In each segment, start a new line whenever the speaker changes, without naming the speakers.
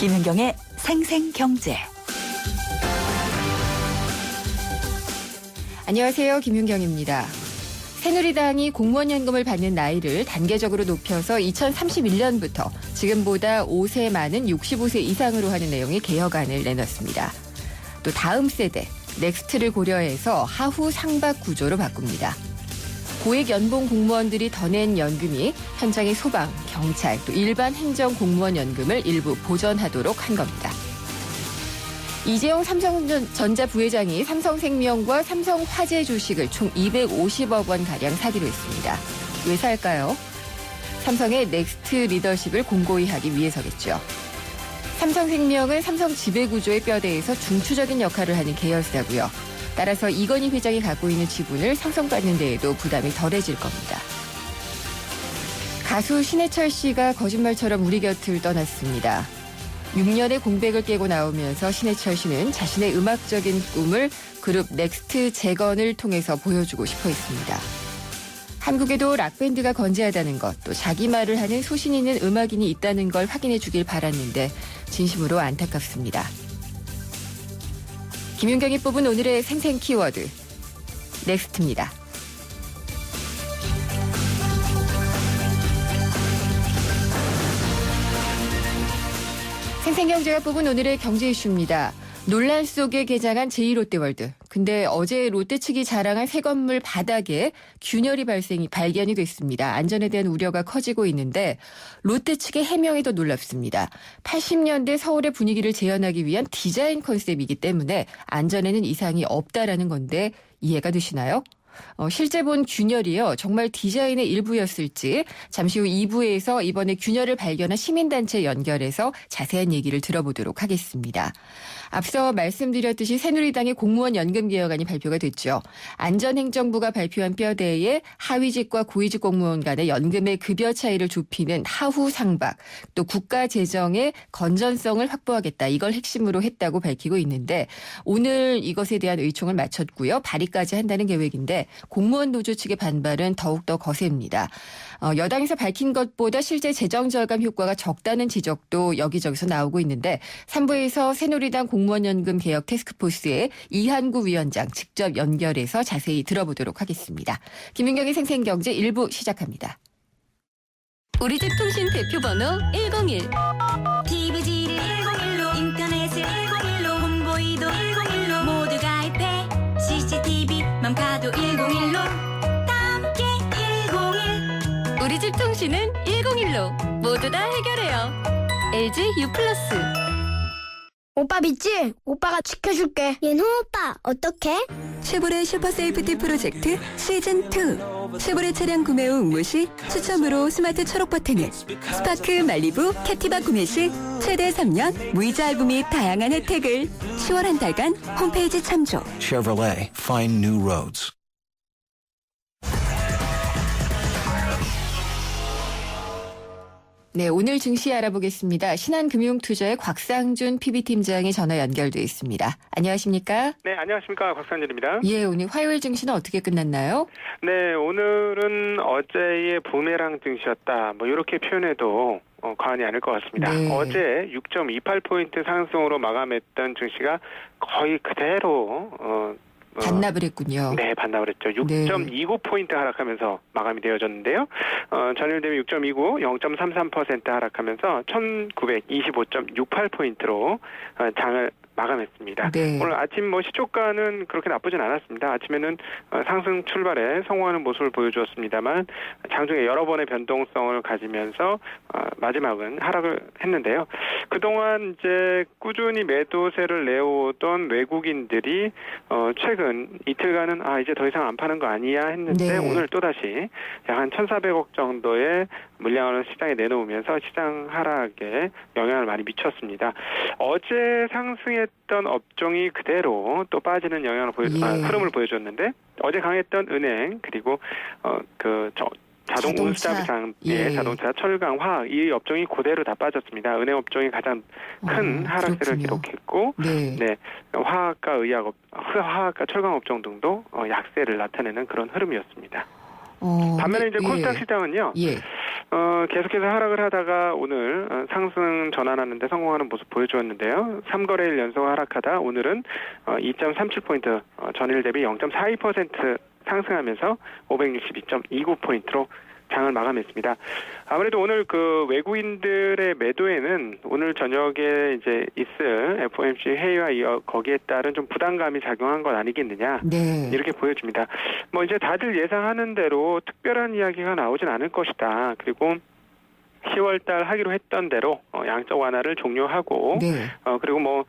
김윤경의 생생경제.
안녕하세요. 김윤경입니다. 새누리당이 공무원연금을 받는 나이를 단계적으로 높여서 2031년부터 지금보다 5세 많은 65세 이상으로 하는 내용의 개혁안을 내놨습니다. 또 다음 세대, 넥스트를 고려해서 하후 상박 구조로 바꿉니다. 고액 연봉 공무원들이 더 낸 연금이 현장의 소방, 경찰, 또 일반 행정 공무원 연금을 일부 보전하도록 한 겁니다. 이재용 삼성전자 부회장이 삼성생명과 삼성화재 주식을 총 250억 원가량 사기로 했습니다. 왜 살까요? 삼성의 넥스트 리더십을 공고히 하기 위해서겠죠. 삼성생명은 삼성 지배구조의 뼈대에서 중추적인 역할을 하는 계열사고요. 따라서 이건희 회장이 갖고 있는 지분을 상속받는 데에도 부담이 덜해질 겁니다. 가수 신해철 씨가 거짓말처럼 우리 곁을 떠났습니다. 6년의 공백을 깨고 나오면서 신해철 씨는 자신의 음악적인 꿈을 그룹 넥스트 재건을 통해서 보여주고 싶어 했습니다. 한국에도 락밴드가 건재하다는 것, 또 자기 말을 하는 소신 있는 음악인이 있다는 걸 확인해 주길 바랐는데 진심으로 안타깝습니다. 김윤경이 뽑은 오늘의 생생 키워드, 넥스트입니다. 생생경제가 뽑은 오늘의 경제 이슈입니다. 논란 속에 개장한 제2롯데월드. 근데 어제 롯데 측이 자랑한 새 건물 바닥에 균열이 발견이 됐습니다. 안전에 대한 우려가 커지고 있는데 롯데 측의 해명이 더 놀랍습니다. 80년대 서울의 분위기를 재현하기 위한 디자인 컨셉이기 때문에 안전에는 이상이 없다라는 건데 이해가 되시나요? 실제 본 균열이요. 정말 디자인의 일부였을지 잠시 후 2부에서 이번에 균열을 발견한 시민단체 연결해서 자세한 얘기를 들어보도록 하겠습니다. 앞서 말씀드렸듯이 새누리당의 공무원 연금 개혁안이 발표가 됐죠. 안전행정부가 발표한 뼈대에 하위직과 고위직 공무원 간의 연금의 급여 차이를 좁히는 하후 상박, 또 국가 재정의 건전성을 확보하겠다. 이걸 핵심으로 했다고 밝히고 있는데 오늘 이것에 대한 의총을 마쳤고요. 발의까지 한다는 계획인데 공무원 노조 측의 반발은 더욱더 거셉니다. 여당에서 밝힌 것보다 실제 재정 절감 효과가 적다는 지적도 여기저기서 나오고 있는데 3부에서 새누리당 공무원연금 개혁 태스크포스의 이한구 위원장 직접 연결해서 자세히 들어보도록 하겠습니다. 김윤경의 생생경제 1부 시작합니다.
우리 집 통신 대표 번호 101.
TV지를 101로 인터넷을 101로 홍보이도 101로 모두 가입해 CCTV 맘카도 101로 함께 101.
우리 집 통신은 101로 모두 다 해결해요. LG U+.
오빠 믿지? 오빠가 지켜줄게.
윤호 오빠 어떡해?
쉐보레 슈퍼세이프티 프로젝트 시즌2. 쉐보레 차량 구매 후 응모 시 추첨으로 스마트 초록 버튼을, 스파크 말리부 캐티바 구매 시 최대 3년 무이자 할부 및 다양한 혜택을. 10월 한 달간 홈페이지 참조.
Chevrolet, find new roads.
네, 오늘 증시 알아보겠습니다. 신한금융투자의 곽상준 PB팀장이 전화 연결돼 있습니다. 안녕하십니까?
네, 안녕하십니까. 곽상준입니다.
예, 오늘 화요일 증시는 어떻게 끝났나요?
네, 오늘은 어제의 부메랑 증시였다. 이렇게 표현해도 과언이 아닐 것 같습니다.
네.
어제 6.28포인트 상승으로 마감했던 증시가 거의 그대로
반납을 했군요.
네, 반납을 했죠. 6.29포인트 하락하면서 마감이 되어졌는데요. 전일 대비 6.29, 0.33% 하락하면서 1925.68포인트로 장을 마감했습니다.
네.
오늘 아침 시초가는 그렇게 나쁘진 않았습니다. 아침에는 상승 출발에 성공하는 모습을 보여주었습니다만 장중에 여러 번의 변동성을 가지면서 마지막은 하락을 했는데요. 그동안 이제 꾸준히 매도세를 내오던 외국인들이 최근 이틀간은 이제 더 이상 안 파는 거 아니야 했는데
네.
오늘 또다시 약 한 1,400억 정도의 물량을 시장에 내놓으면서 시장 하락에 영향을 많이 미쳤습니다. 어제 상승했던 업종이 그대로 또 빠지는 영향을 흐름을 보여줬는데 어제 강했던 은행 그리고 자동 운수자비 장의 자동차, 철강, 화학 이 업종이 그대로 다 빠졌습니다. 은행 업종이 가장 큰 하락세를 기록했고, 네, 화학과 화학과 철강 업종 등도 약세를 나타내는 그런 흐름이었습니다. 반면에 이제 코스닥 시장은요. 계속해서 하락을 하다가 오늘 상승 전환하는데 성공하는 모습 보여주었는데요. 3거래일 연속 하락하다 오늘은 2.37포인트 전일 대비 0.42% 상승하면서 562.29포인트로 장을 마감했습니다. 아무래도 오늘 그 외국인들의 매도에는 오늘 저녁에 이제 있을 FOMC 회의와 이어 거기에 따른 좀 부담감이 작용한 건 아니겠느냐.
네.
이렇게 보여집니다. 뭐 이제 다들 예상하는 대로 특별한 이야기가 나오진 않을 것이다. 그리고 10월 달 하기로 했던 대로 양적 완화를 종료하고
네.
그리고 뭐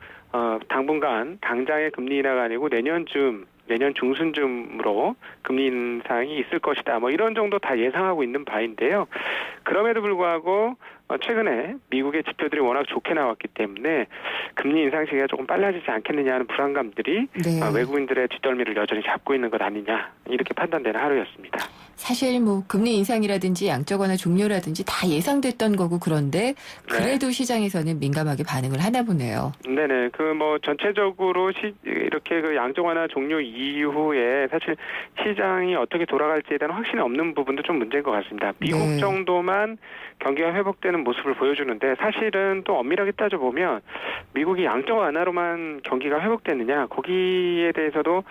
당분간 당장의 금리 인하가 아니고 내년 중순쯤으로 금리 인상이 있을 것이다. 뭐 이런 정도 다 예상하고 있는 바인데요. 그럼에도 불구하고 최근에 미국의 지표들이 워낙 좋게 나왔기 때문에 금리 인상 시기가 조금 빨라지지 않겠느냐 하는 불안감들이
네.
외국인들의 뒷덜미를 여전히 잡고 있는 것 아니냐 이렇게 판단되는 하루였습니다.
사실 뭐 금리 인상이라든지 양적 완화 종료라든지 다 예상됐던 거고 그런데 그래도 시장에서는 민감하게 반응을 하나 보네요.
네네. 그 뭐 전체적으로 이렇게 그 양적 완화 종료 이후에 사실 시장이 어떻게 돌아갈지에 대한 확신이 없는 부분도 좀 문제인 것 같습니다. 미국
네.
정도만 경기가 회복되는 모습을 보여주는데 사실은 또 엄밀하게 따져보면 미국이 양적 완화로만 경기가 회복됐느냐 거기에 대해서도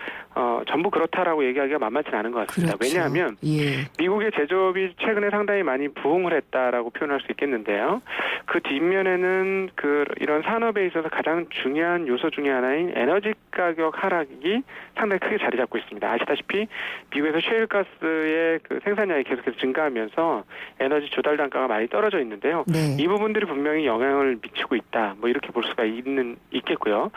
전부 그렇다라고 얘기하기가 만만치 않은 것 같습니다.
그렇죠.
왜냐하면
예.
미국의 제조업이 최근에 상당히 많이 부흥을 했다라고 표현할 수 있겠는데요. 그 뒷면에는 이런 산업에 있어서 가장 중요한 요소 중에 하나인 에너지 가격 하락이 상당히 크게 자리 잡고 있습니다. 아시다시피 미국에서 셰일가스의 그 생산량이 계속해서 증가하면서 에너지 조달 단가가 많이 떨어져 있는데요.
네.
이 부분들이 분명히 영향을 미치고 있다. 뭐 이렇게 볼 수가 있겠고요.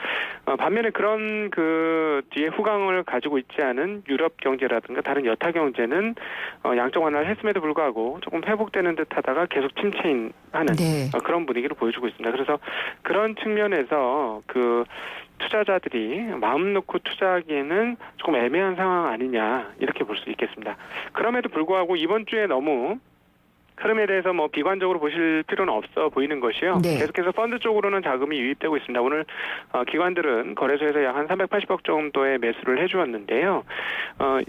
반면에 그런 그 뒤에 후광을 가지고 있지 않은 유럽 경제라든가 다른 여타 경제는 양적 완화를 했음에도 불구하고 조금 회복되는 듯하다가 계속 침체하는
네.
그런 분위기를 보여주고 있습니다. 그래서 그런 측면에서 그 투자자들이 마음 놓고 투자하기에는 조금 애매한 상황 아니냐 이렇게 볼 수 있겠습니다. 그럼에도 불구하고 이번 주에 너무 흐름에 대해서 뭐 비관적으로 보실 필요는 없어 보이는 것이요.
네.
계속해서 펀드 쪽으로는 자금이 유입되고 있습니다. 오늘 기관들은 거래소에서 약 한 380억 정도의 매수를 해주었는데요.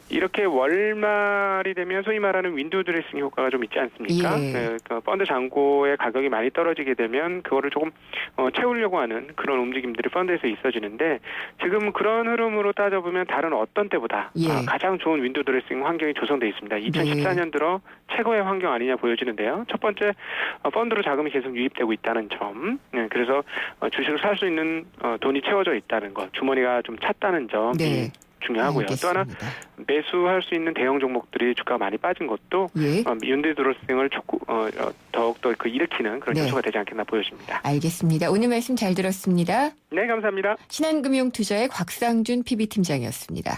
이렇게 월말이 되면 소위 말하는 윈도우 드레싱 효과가 좀 있지 않습니까?
예.
그 펀드 잔고의 가격이 많이 떨어지게 되면 그거를 조금 채우려고 하는 그런 움직임들이 펀드에서 있어지는데 지금 그런 흐름으로 따져보면 다른 어떤 때보다
예.
가장 좋은 윈도우 드레싱 환경이 조성되어 있습니다. 2014년 들어 최고의 환경 아니냐 보여지는데요. 첫 번째 펀드로 자금이 계속 유입되고 있다는 점. 그래서 주식을 살 수 있는 돈이 채워져 있다는 것. 주머니가 좀 찼다는 점이
네.
중요하고요. 또 하나
알겠습니다.
매수할 수 있는 대형 종목들이 주가가 많이 빠진 것도
예.
윈도우 드레싱을 더욱더 일으키는 그런
네.
요소가 되지 않겠나 보여집니다.
알겠습니다. 오늘 말씀 잘 들었습니다.
네, 감사합니다.
신한금융투자의 곽상준 PB팀장이었습니다.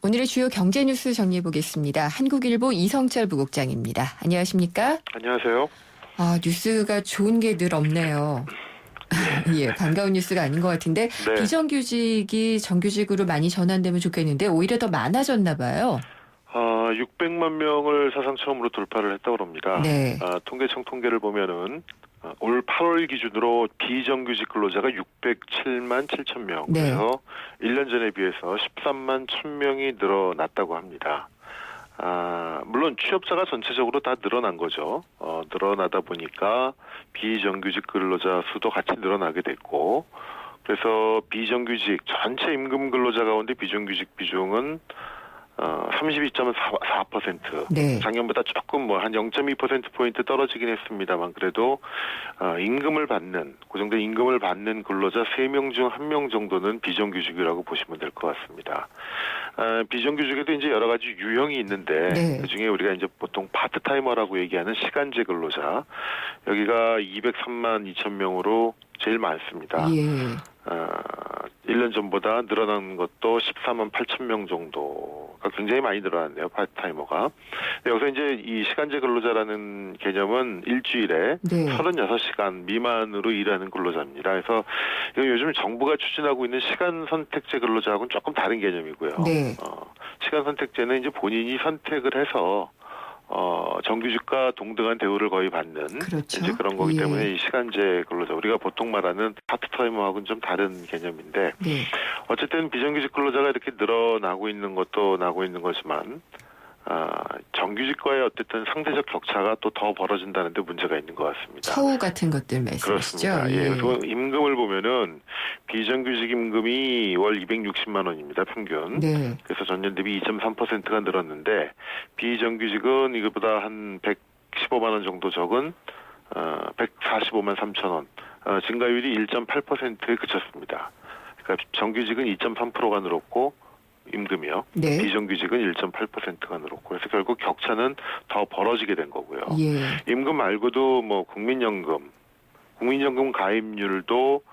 오늘의 주요 경제 뉴스 정리해 보겠습니다. 한국일보 이성철 부국장입니다. 안녕하십니까?
안녕하세요.
뉴스가 좋은 게 늘 없네요. 예, 반가운 뉴스가 아닌 것 같은데
네.
비정규직이 정규직으로 많이 전환되면 좋겠는데 오히려 더 많아졌나 봐요.
600만 명을 사상 처음으로 돌파를 했다고 합니다.
네.
통계청 통계를 보면은 올 8월 기준으로 비정규직 근로자가 607만 7천 명.
네.
그래서 1년 전에 비해서 13만 1,000명이 늘어났다고 합니다. 물론 취업자가 전체적으로 다 늘어난 거죠. 늘어나다 보니까 비정규직 근로자 수도 같이 늘어나게 됐고, 그래서 비정규직 전체 임금 근로자 가운데 비정규직 비중은 32.4%.
네.
작년보다 조금 한 0.2%포인트 떨어지긴 했습니다만 그래도 임금을 받는, 고정된 임금을 받는 근로자 3명 중 1명 정도는 비정규직이라고 보시면 될 것 같습니다. 비정규직에도 이제 여러 가지 유형이 있는데
네.
그중에 우리가 이제 보통 파트타이머라고 얘기하는 시간제 근로자, 여기가 203만 2천 명으로 제일 많습니다.
예.
1년 전보다 늘어난 것도 14만 8천 명 정도가 굉장히 많이 늘어났네요, 파트타이머가. 여기서 이제 이 시간제 근로자라는 개념은 일주일에
네.
36시간 미만으로 일하는 근로자입니다. 그래서 이건 요즘 정부가 추진하고 있는 시간 선택제 근로자하고는 조금 다른 개념이고요.
네.
시간 선택제는 이제 본인이 선택을 해서 정규직과 동등한 대우를 거의 받는
그렇죠.
이제 그런 거기
예.
때문에 이 시간제 근로자 우리가 보통 말하는 파트타임하고는 좀 다른 개념인데
네.
어쨌든 비정규직 근로자가 이렇게 늘어나고 있는 것도 나고 있는 거지만 정규직과의 어쨌든 상대적 격차가 또 더 벌어진다는 데 문제가 있는 것 같습니다.
처우 같은 것들 말씀이시죠?
그렇습니다. 예. 그래서 임금을 보면은 비정규직 임금이 월 260만 원입니다. 평균.
네.
그래서 전년 대비 2.3%가 늘었는데 비정규직은 이것보다 한 115만 원 정도 적은 145만 3천 원. 증가율이 1.8%에 그쳤습니다. 그러니까 정규직은 2.3%가 늘었고 임금이요.
네.
비정규직은 1.8%가 늘었고 그래서 결국 격차는 더 벌어지게 된 거고요.
예.
임금 말고도 뭐 국민연금 가입률도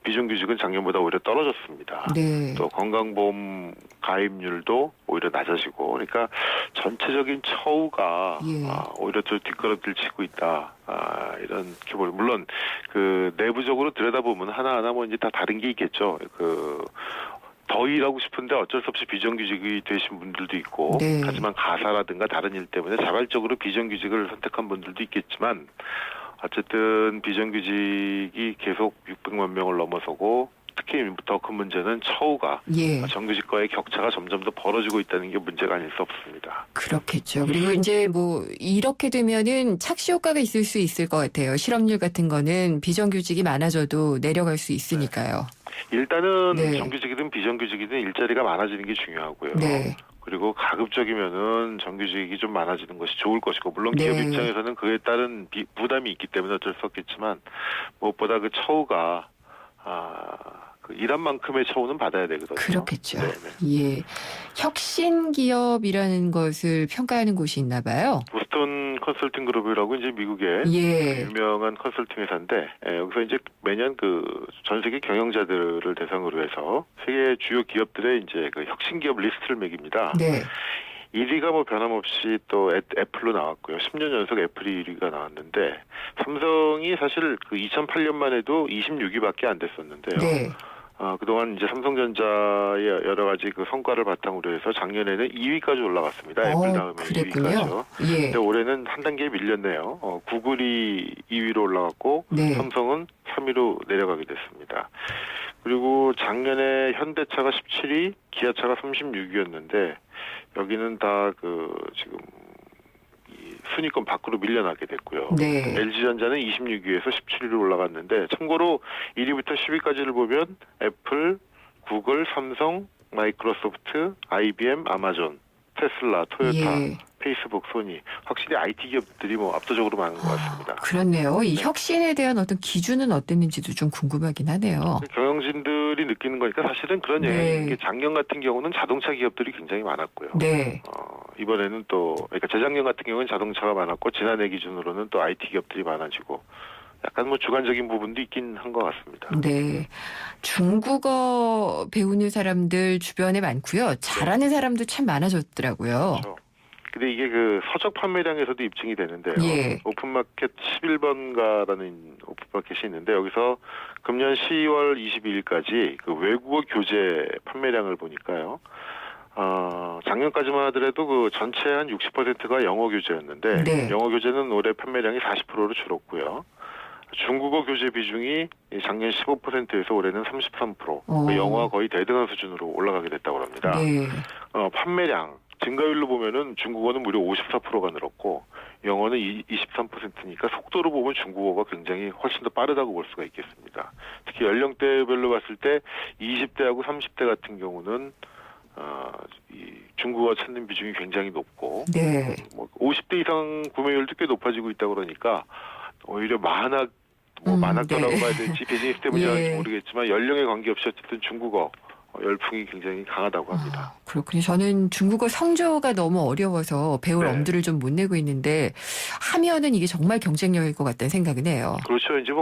비정규직은 작년보다 오히려 떨어졌습니다.
네.
또 건강보험 가입률도 오히려 낮아지고 그러니까 전체적인 처우가
예.
오히려 좀 뒷걸음질 치고 있다. 이런 기본 물론 그 내부적으로 들여다보면 하나하나 뭐 이제 다 다른 게 있겠죠. 더 일하고 싶은데 어쩔 수 없이 비정규직이 되신 분들도 있고
네.
하지만 가사라든가 다른 일 때문에 자발적으로 비정규직을 선택한 분들도 있겠지만 어쨌든 비정규직이 계속 600만 명을 넘어서고 특히 더 큰 문제는 처우가
예.
정규직과의 격차가 점점 더 벌어지고 있다는 게 문제가 아닐 수 없습니다.
그렇겠죠. 그리고 이제 뭐 이렇게 되면은 착시 효과가 있을 수 있을 것 같아요. 실업률 같은 거는 비정규직이 많아져도 내려갈 수 있으니까요.
일단은
네.
정규직이든 비정규직이든 일자리가 많아지는 게 중요하고요.
네.
그리고 가급적이면은 정규직이 좀 많아지는 것이 좋을 것이고 물론 기업
네.
입장에서는 그에 따른 부담이 있기 때문에 어쩔 수 없겠지만 무엇보다 그 처우가 그 일한 만큼의 처우는 받아야 되거든요.
그렇겠죠.
네네.
예. 혁신 기업이라는 것을 평가하는 곳이 있나 봐요.
보스턴 컨설팅 그룹이라고 이제 미국의
예.
유명한 컨설팅 회사인데 여기서 이제 매년 그 전 세계 경영자들을 대상으로 해서 세계 주요 기업들의 이제 그 혁신 기업 리스트를 매깁니다.
네.
1위가 뭐 변함없이 또 애플로 나왔고요. 10년 연속 애플이 1위가 나왔는데 삼성이 사실 그 2008년만 해도 26위밖에 안 됐었는데요.
네.
그동안 이제 삼성전자의 여러 가지 그 성과를 바탕으로 해서 작년에는 2위까지 올라갔습니다. 애플 다음에
그랬군요.
2위까지요.
예.
근데 올해는 한 단계 밀렸네요. 구글이 2위로 올라갔고
네.
삼성은 3위로 내려가게 됐습니다. 그리고 작년에 현대차가 17위, 기아차가 36위였는데 여기는 다 지금 순위권 밖으로 밀려나게 됐고요.
네.
LG전자는 26위에서 17위로 올라갔는데 참고로 1위부터 10위까지를 보면 애플, 구글, 삼성, 마이크로소프트, IBM, 아마존, 테슬라, 토요타,
예.
페이스북, 소니 확실히 IT 기업들이 뭐 압도적으로 많은 것 같습니다.
그렇네요. 이
네.
혁신에 대한 어떤 기준은 어땠는지도 좀 궁금하긴 하네요.
경영진들이 느끼는 거니까 사실은 그런
네.
영향이 작년 같은 경우는 자동차 기업들이 굉장히 많았고요.
네.
이번에는 그러니까 재작년 같은 경우는 자동차가 많았고 지난해 기준으로는 또 IT 기업들이 많아지고 약간 뭐 주관적인 부분도 있긴 한 것 같습니다.
네. 중국어 배우는 사람들 주변에 많고요. 잘하는 사람도 참 많아졌더라고요.
그렇죠. 근데 이게 그 서적 판매량에서도 입증이 되는데요.
예.
오픈마켓 11번가라는 오픈마켓이 있는데 여기서 금년 10월 22일까지 그 외국어 교재 판매량을 보니까요. 작년까지만 하더라도 그 전체 한 60%가 영어 교재였는데
네.
영어 교재는 올해 판매량이 40%로 줄었고요. 중국어 교재 비중이 작년 15%에서 올해는 33%. 그 영어가 거의 대등한 수준으로 올라가게 됐다고 합니다.
네.
판매량 증가율로 보면은 중국어는 무려 54%가 늘었고 영어는 23%니까 속도로 보면 중국어가 굉장히 훨씬 더 빠르다고 볼 수가 있겠습니다. 특히 연령대별로 봤을 때 20대하고 30대 같은 경우는 이 중국어 찾는 비중이 굉장히 높고
네.
50대 이상 구매율도 꽤 높아지고 있다 그러니까 오히려 만학도라고
네.
봐야 될지 비즈니스 때문인지
예.
모르겠지만 연령에 관계없이 어쨌든 중국어 열풍이 굉장히 강하다고 합니다.
그렇군요. 저는 중국어 성조가 너무 어려워서 배울
네.
엄두를 좀 못 내고 있는데 하면은 이게 정말 경쟁력일 것 같다는 생각은 해요.
그렇죠. 이제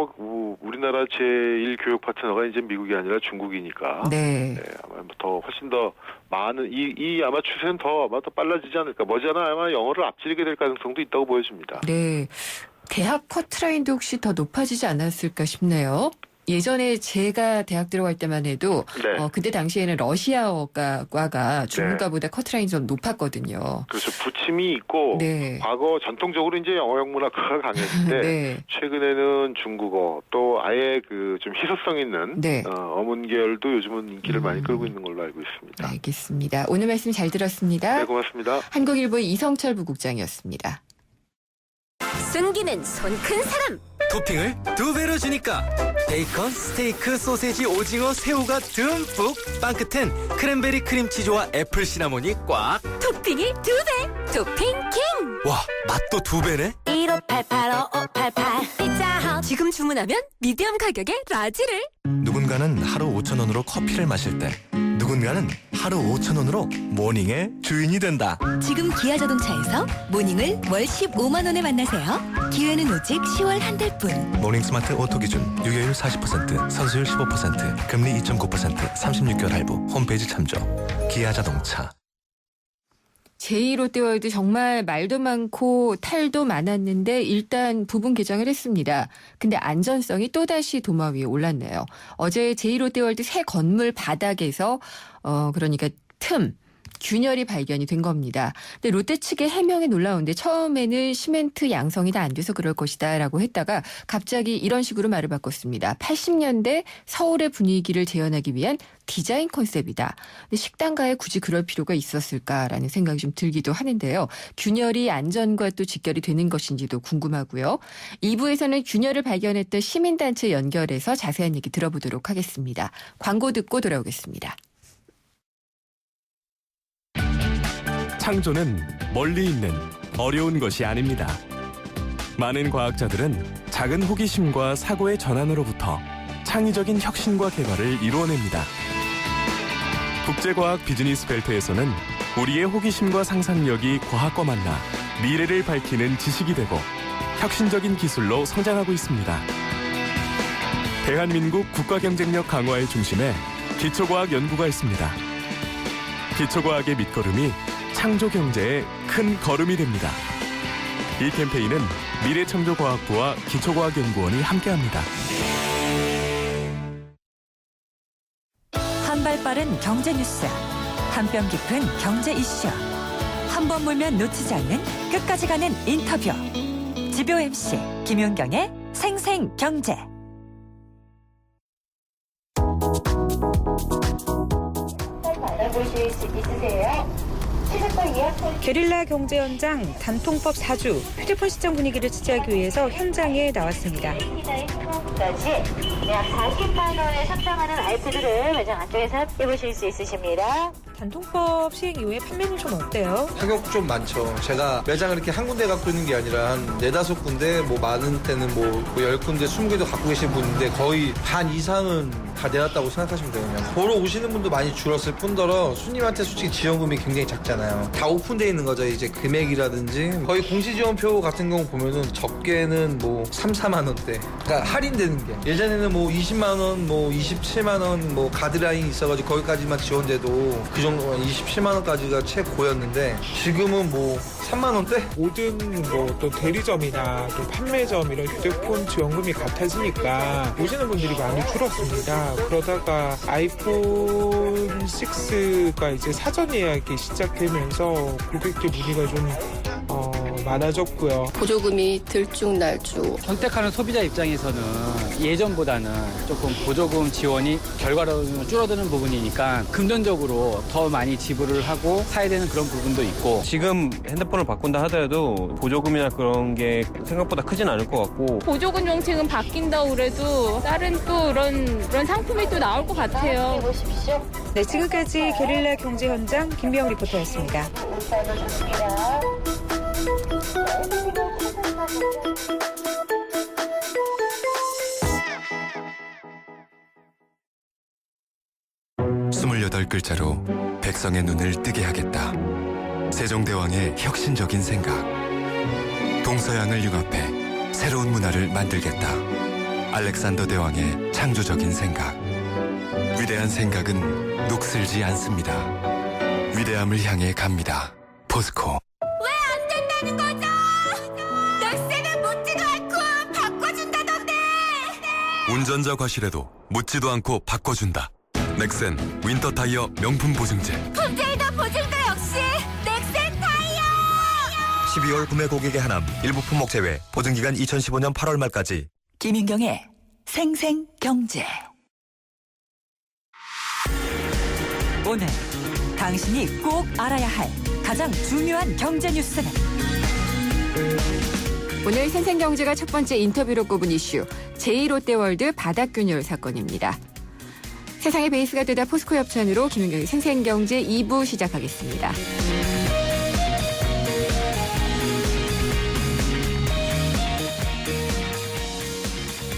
우리나라 제1 교육 파트너가 이제 미국이 아니라 중국이니까.
네.
아마 더 훨씬 더 많은 아마 추세는 아마 더 빨라지지 않을까. 머지않아 아마 영어를 앞지르게 될 가능성도 있다고 보여집니다.
네. 대학 커트라인도 혹시 더 높아지지 않았을까 싶네요. 예전에 제가 대학 들어갈 때만 해도
네.
그때 당시에는 러시아어과가 중국과보다 커트라인이 좀 높았거든요.
그래서 부침이 있고
네.
과거 전통적으로 이제 영어 영문학과가 강했는데
네.
최근에는 중국어 또 아예 그 좀 희소성 있는
네.
어문 계열도 요즘은 인기를 많이 끌고 있는 걸로 알고 있습니다.
알겠습니다. 오늘 말씀 잘 들었습니다.
네, 고맙습니다.
한국일보의 이성철 부국장이었습니다.
승기는 손 큰 사람.
토핑을 2배로 주니까 베이컨, 스테이크, 소세지, 오징어, 새우가 듬뿍. 빵 끝엔 크랜베리 크림치즈와 애플 시나몬이 꽉.
토핑이 2배. 토핑 킹.
와, 맛도 2배네.
15885588 피자헛. 지금 주문하면 미디엄 가격에 라지를.
누군가는 하루 5,000원으로 커피를 마실 때, 누군가는 하루 5,000원으로 모닝의 주인이 된다.
지금 기아 자동차에서 모닝을 월 15만 원에 만나세요. 기회는 오직 10월 한 달뿐.
모닝 스마트 오토 기준 유효율 40%, 선수율 15%, 금리 2.9%, 36개월 할부. 홈페이지 참조. 기아 자동차.
제2롯데월드 정말 말도 많고 탈도 많았는데 일단 부분 개장을 했습니다. 근데 안전성이 또다시 도마 위에 올랐네요. 어제 제2롯데월드 새 건물 바닥에서 그러니까 균열이 발견이 된 겁니다. 근데 롯데 측의 해명에 놀라운데 처음에는 시멘트 양성이 다 안 돼서 그럴 것이다 라고 했다가 갑자기 이런 식으로 말을 바꿨습니다. 80년대 서울의 분위기를 재현하기 위한 디자인 컨셉이다. 근데 식당가에 굳이 그럴 필요가 있었을까라는 생각이 좀 들기도 하는데요. 균열이 안전과 또 직결이 되는 것인지도 궁금하고요. 2부에서는 균열을 발견했던 시민단체 연결해서 자세한 얘기 들어보도록 하겠습니다. 광고 듣고 돌아오겠습니다.
창조는 멀리 있는 어려운 것이 아닙니다. 많은 과학자들은 작은 호기심과 사고의 전환으로부터 창의적인 혁신과 개발을 이루어냅니다. 국제과학 비즈니스 벨트에서는 우리의 호기심과 상상력이 과학과 만나 미래를 밝히는 지식이 되고 혁신적인 기술로 성장하고 있습니다. 대한민국 국가경쟁력 강화의 중심에 기초과학 연구가 있습니다. 기초과학의 밑거름이 창조경제의 큰 걸음이 됩니다. 이 캠페인은 미래창조과학부와 기초과학연구원이 함께합니다.
한 발 빠른 경제 뉴스, 한 뼘 깊은 경제 이슈, 한 번 물면 놓치지 않는 끝까지 가는 인터뷰. 지표 MC 김윤경의 생생경제.
받아보실 수 있으세요? 게릴라 경제 현장 단통법 4주 휴대폰 시장 분위기를 취재하기 위해서 현장에 나왔습니다.
까지 약 40만 원에 상당하는 아이패드를 매장 안쪽에서 해보실 수 있으십니다.
단통법 시행 이후에 판매는 좀 어때요?
타격 좀 많죠. 제가 매장을 이렇게 한 군데 갖고 있는 게 아니라 한 4-5군데, 뭐 많은 때는 뭐 10군데, 20개도 갖고 계신 분인데 거의 반 이상은 다 내놨다고 생각하시면 돼요. 그냥 보러 오시는 분도 많이 줄었을 뿐더러 손님한테 솔직히 지원금이 굉장히 작잖아요. 다 오픈되어 있는 거죠. 이제 금액이라든지 거의 공시지원표 같은 경우 보면은 적게는 뭐 3-4만 원대. 그러니까 할인되는 게 예전에는 뭐 20만 원, 뭐 27만 원, 뭐 가드라인 있어가지고 거기까지만 지원돼도 그 정도 27만 원까지가 최고였는데 지금은 뭐 3만 원대?
모든 뭐 또 대리점이나 또 판매점 이런 휴대폰 지원금이 같아지니까 오시는 분들이 많이 줄었습니다. 그러다가 아이폰 6가 이제 사전 예약이 시작되면서 고객들 문의가 좀 많아졌고요.
보조금이 들쭉날쭉.
선택하는 소비자 입장에서는 예전보다는 조금 보조금 지원이 결과로는 줄어드는 부분이니까 금전적으로 더 많이 지불을 하고 사야 되는 그런 부분도 있고.
지금 핸드폰을 바꾼다 하더라도 보조금이나 그런 게 생각보다 크진 않을 것 같고.
보조금 정책은 바뀐다고 그래도 다른 또 이런 상품이 또 나올 것 같아요.
네, 지금까지 게릴라 경제 현장 김비영 리포터였습니다.
좋습니다.
28글자로 백성의 눈을 뜨게 하겠다. 세종대왕의 혁신적인 생각. 동서양을 융합해 새로운 문화를 만들겠다. 알렉산더 대왕의 창조적인 생각. 위대한 생각은 녹슬지 않습니다. 위대함을 향해 갑니다. 포스코.
왜 안 된다는 거죠? 열쇠는 묻지도 않고 바꿔준다던데.
운전자 과실에도 묻지도 않고 바꿔준다. 넥센 윈터 타이어 명품 보증제.
품질도 보증도 역시 넥센 타이어.
12월 구매 고객의 하남 일부 품목 제외. 보증기간 2015년 8월 말까지.
김윤경의 생생경제. 오늘 당신이 꼭 알아야 할 가장 중요한 경제 뉴스는
오늘 생생경제가 첫 번째 인터뷰로 꼽은 이슈, 제2롯데월드 바닥균열 사건입니다. 세상의 베이스가 되다 포스코 협찬으로 김윤경의 생생경제 2부 시작하겠습니다.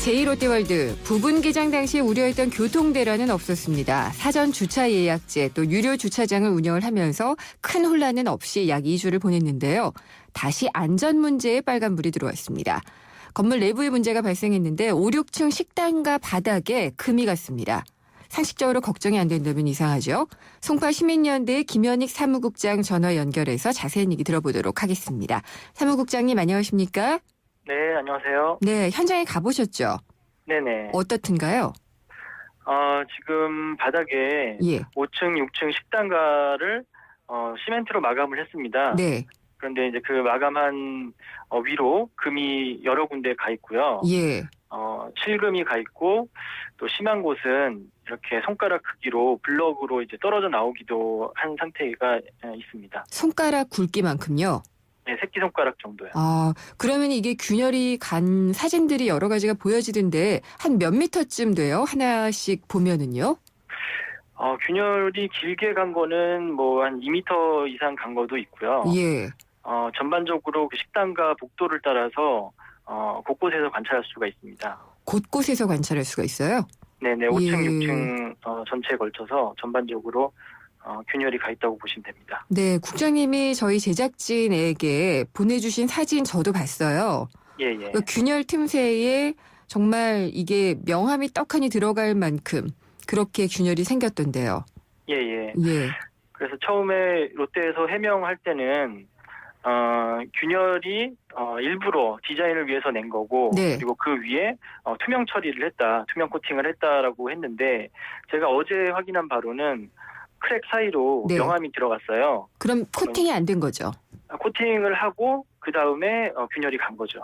제2롯데월드 부분 개장 당시에 우려했던 교통대란은 없었습니다. 사전 주차 예약제 또 유료 주차장을 운영을 하면서 큰 혼란은 없이 약 2주를 보냈는데요. 다시 안전 문제에 빨간불이 들어왔습니다. 건물 내부에 문제가 발생했는데 5, 6층 식당과 바닥에 금이 갔습니다. 상식적으로 걱정이 안 된다면 이상하죠. 송파 시민연대 김현익 사무국장 전화 연결해서 자세한 얘기 들어보도록 하겠습니다. 사무국장님 안녕하십니까?
네, 안녕하세요.
네, 현장에 가보셨죠?
네네.
어떻든가요?
지금 바닥에
예.
5층, 6층 식당가를 시멘트로 마감을 했습니다.
네.
그런데 이제 그 마감한 위로 금이 여러 군데 가 있고요.
예.
실금이 가 있고 또 심한 곳은 이렇게 손가락 크기로 블럭으로 이제 떨어져 나오기도 한 상태가 있습니다.
손가락 굵기만큼요?
네, 새끼손가락 정도요.
그러면 이게 균열이 간 사진들이 여러 가지가 보여지던데 한 몇 미터쯤 돼요? 하나씩 보면은요?
균열이 길게 간 거는 뭐 한 2m 이상 간 것도 있고요.
예.
전반적으로 그 식당과 복도를 따라서 곳곳에서 관찰할 수가 있습니다.
곳곳에서 관찰할 수가 있어요?
네네, 5층,
예.
6층 전체에 걸쳐서 전반적으로 균열이 가 있다고 보시면 됩니다.
네, 국장님이 저희 제작진에게 보내주신 사진 저도 봤어요.
예.
그 균열 틈새에 정말 이게 명암이 떡하니 들어갈 만큼 그렇게 균열이 생겼던데요.
예.
예.
그래서 처음에 롯데에서 해명할 때는 균열이 일부러 디자인을 위해서 낸 거고,
네.
그리고 그 위에 투명 처리를 했다, 투명 코팅을 했다라고 했는데, 제가 어제 확인한 바로는 크랙 사이로
네.
명암이 들어갔어요.
그럼 코팅이 안 된 거죠?
코팅을 하고 그 다음에 균열이 간 거죠.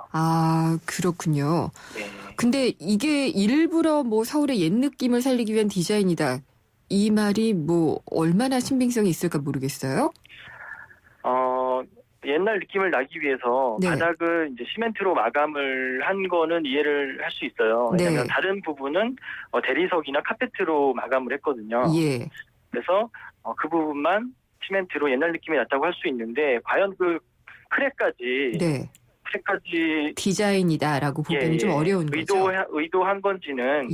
그렇군요.
네.
근데 이게 일부러 뭐 서울의 옛 느낌을 살리기 위한 디자인이다. 이 말이 뭐 얼마나 신빙성이 있을까 모르겠어요.
옛날 느낌을 나기 위해서
네.
바닥을 이제 시멘트로 마감을 한 거는 이해를 할 수 있어요. 왜냐하면
네.
다른 부분은 대리석이나 카페트로 마감을 했거든요.
예.
그래서 그 부분만 시멘트로 옛날 느낌이 났다고 할 수 있는데 과연 그 크랙까지
네.
크랙까지
디자인이다라고 보기는 좀 어려운 거죠.
의도한 건지는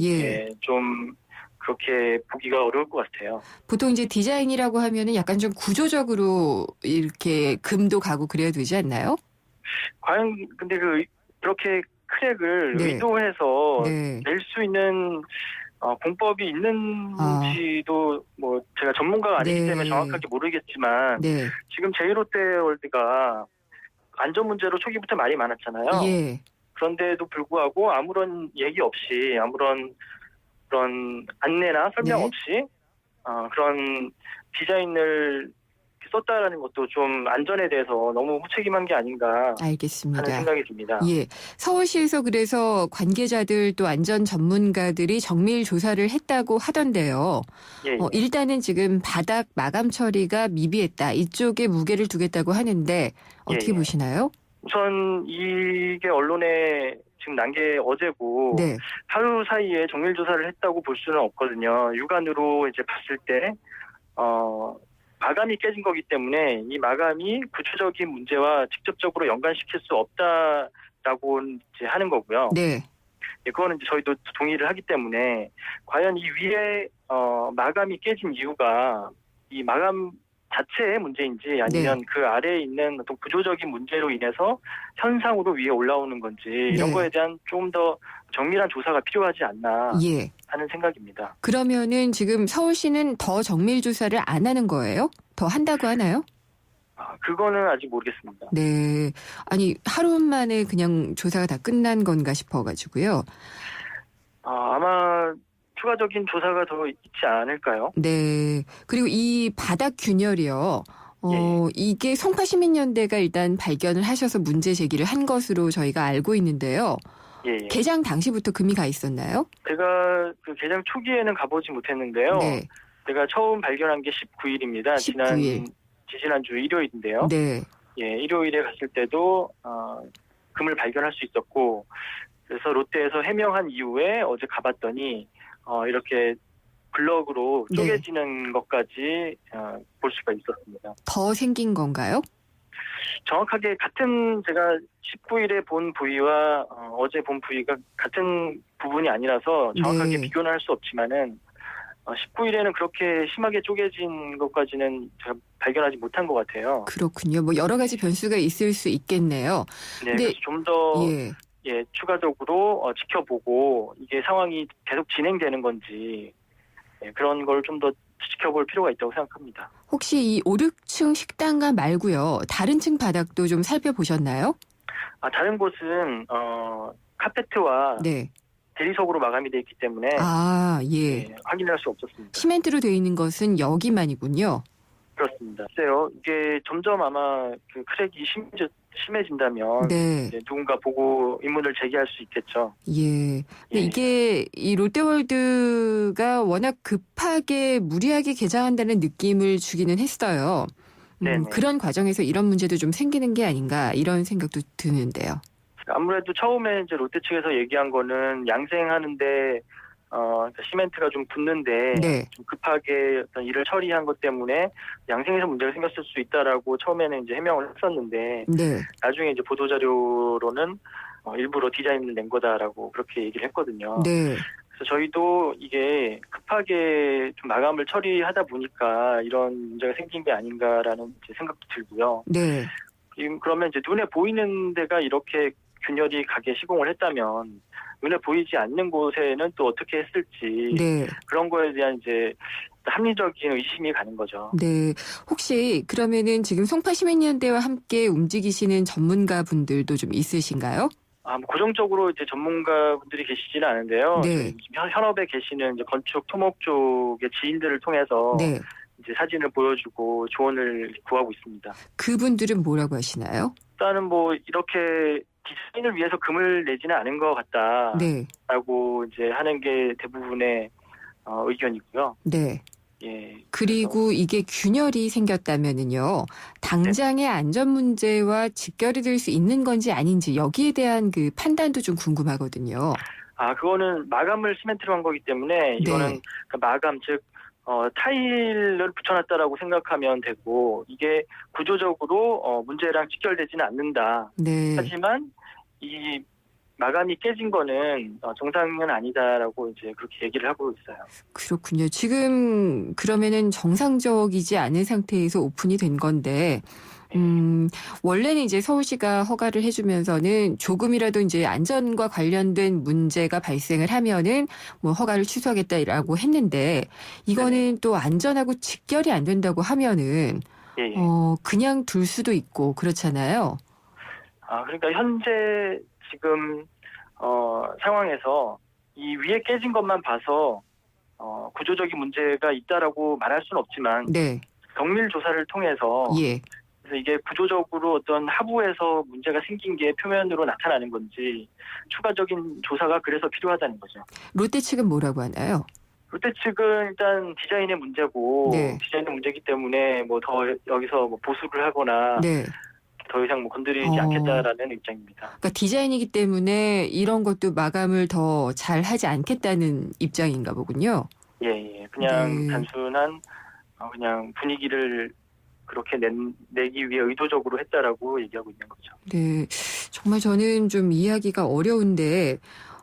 좀 그렇게 보기가 어려울 것 같아요.
보통 이제 디자인이라고 하면은 약간 좀 구조적으로 이렇게 금도 가고 그래야 되지 않나요?
과연 근데 그렇게 크랙을
네.
의도해서
네.
낼 수 있는 공법이 있는지도 뭐 제가 전문가가 아니기
네.
때문에 정확하게 모르겠지만
네.
지금 제1롯데월드가 안전 문제로 초기부터 말이 많았잖아요.
예.
그런데도 불구하고 아무런 얘기 없이 아무런 그런 안내나 설명
네.
없이 그런 디자인을 썼다라는 것도 좀 안전에 대해서 너무 무책임한 게 아닌가
알겠습니다.
하는 생각이 듭니다.
예. 서울시에서 그래서 관계자들 또 안전 전문가들이 정밀 조사를 했다고 하던데요.
예.
일단은 지금 바닥 마감 처리가 미비했다. 이쪽에 무게를 두겠다고 하는데 어떻게
예.
보시나요?
우선 이게 언론에 지금 난 게 어제고
네.
하루 사이에 정밀 조사를 했다고 볼 수는 없거든요. 육안으로 이제 봤을 때 마감이 깨진 거기 때문에 이 마감이 구조적인 문제와 직접적으로 연관시킬 수 없다라고 이제 하는 거고요.
네.
그거는 이제 저희도 동의를 하기 때문에 과연 이 위에 마감이 깨진 이유가 이 마감 자체의 문제인지 아니면
네.
그 아래에 있는 어떤 구조적인 문제로 인해서 현상으로 위에 올라오는 건지 이런
네.
거에 대한 좀 더 정밀한 조사가 필요하지 않나
예.
하는 생각입니다.
그러면은 지금 서울시는 더 정밀 조사를 안 하는 거예요? 더 한다고 하나요?
그거는 아직 모르겠습니다.
네. 아니, 하루 만에 그냥 조사가 다 끝난 건가 싶어가지고요.
아마 추가적인 조사가 더 있지 않을까요?
네. 그리고 이 바닥 균열이요. 이게 송파시민연대가 일단 발견을 하셔서 문제 제기를 한 것으로 저희가 알고 있는데요.
예.
개장 당시부터 금이 가 있었나요?
제가 그 개장 초기에는 가보지 못했는데요.
네.
제가 처음 발견한 게 19일입니다.
19일.
지난주 일요일인데요.
네.
예, 일요일에 갔을 때도 금을 발견할 수 있었고, 그래서 롯데에서 해명한 이후에 어제 가봤더니 이렇게 블럭으로 쪼개지는 것까지 볼 수가 있었습니다.
더 생긴 건가요?
정확하게 같은 제가 19일에 본 부위와 어제 본 부위가 같은 부분이 아니라서 정확하게 비교는 할 수 없지만은 19일에는 그렇게 심하게 쪼개진 것까지는 제가 발견하지 못한 것 같아요.
그렇군요. 뭐 여러 가지 변수가 있을 수 있겠네요.
네, 그래서 좀 더 추가적으로 지켜보고 이게 상황이 계속 진행되는 건지 그런 걸 좀 더 지켜볼 필요가 있다고 생각합니다.
혹시 이 5, 6층 식당가 말고요. 다른 층 바닥도 좀 살펴보셨나요?
다른 곳은 카페트와 대리석으로 마감이 되어 있기 때문에 확인할 수 없었습니다.
시멘트로 되어 있는 것은 여기만이군요.
그렇습니다. 글쎄요. 이게 점점 아마 그 크랙이 심해진다면 이제 누군가 보고 의문을 제기할 수 있겠죠.
예. 근데 이게 이 롯데월드가 워낙 급하게 무리하게 개장한다는 느낌을 주기는 했어요. 그런 과정에서 이런 문제도 좀 생기는 게 아닌가 이런 생각도 드는데요.
아무래도 처음에 이제 롯데 측에서 얘기한 거는 양생하는데 시멘트가 좀 붙는데 좀 급하게 어떤 일을 처리한 것 때문에 양생에서 문제가 생겼을 수 있다라고 처음에는 이제 해명을 했었는데 나중에 이제 보도 자료로는 일부러 디자인을 낸 거다라고 그렇게 얘기를 했거든요. 그래서 저희도 이게 급하게 좀 마감을 처리하다 보니까 이런 문제가 생긴 게 아닌가라는 이제 생각도 들고요. 그러면 이제 눈에 보이는 데가 이렇게 균열이 가게 시공을 했다면 눈에 보이지 않는 곳에는 또 어떻게 했을지 그런 거에 대한 이제 합리적인 의심이 가는 거죠.
네. 혹시 그러면은 지금 송파시민연대와 함께 움직이시는 전문가분들도 좀 있으신가요?
뭐 고정적으로 이제 전문가분들이 계시지는 않은데요. 현업에 계시는 이제 건축 토목 쪽의 지인들을 통해서 이제 사진을 보여주고 조언을 구하고 있습니다.
그분들은 뭐라고 하시나요?
일단은 뭐 이렇게 디자인을 위해서 금을 내지는 않은 것 같다라고 이제 하는 게 대부분의 의견이고요.
그리고 이게 균열이 생겼다면은요, 당장의 안전 문제와 직결이 될 수 있는 건지 아닌지 여기에 대한 그 판단도 좀 궁금하거든요.
그거는 마감을 시멘트로 한 거기 때문에 이거는 그 마감 즉 타일을 붙여놨다라고 생각하면 되고 이게 구조적으로 문제랑 직결되지는 않는다. 하지만 이 마감이 깨진 거는 정상은 아니다라고 이제 그렇게 얘기를 하고 있어요.
그렇군요. 지금 그러면은 정상적이지 않은 상태에서 오픈이 된 건데, 원래는 이제 서울시가 허가를 해주면서는 조금이라도 이제 안전과 관련된 문제가 발생을 하면은 뭐 허가를 취소하겠다라고 했는데, 이거는 또 안전하고 직결이 안 된다고 하면은, 그냥 둘 수도 있고 그렇잖아요.
그러니까 현재 지금 상황에서 이 위에 깨진 것만 봐서 구조적인 문제가 있다라고 말할 수는 없지만 정밀 조사를 통해서 그래서 이게 구조적으로 어떤 하부에서 문제가 생긴 게 표면으로 나타나는 건지 추가적인 조사가 그래서 필요하다는 거죠.
롯데 측은 뭐라고 하나요?
롯데 측은 일단 디자인의 문제고 디자인의 문제이기 때문에 뭐 더 여기서 뭐 보수를 하거나 더 이상 뭐 건드리지 않겠다라는 입장입니다.
그러니까 디자인이기 때문에 이런 것도 마감을 더 잘 하지 않겠다는 입장인가 보군요.
그냥 단순한 그냥 분위기를 그렇게 내기 위해 의도적으로 했다라고 얘기하고 있는 거죠.
네, 정말 저는 좀 이해하기가 어려운데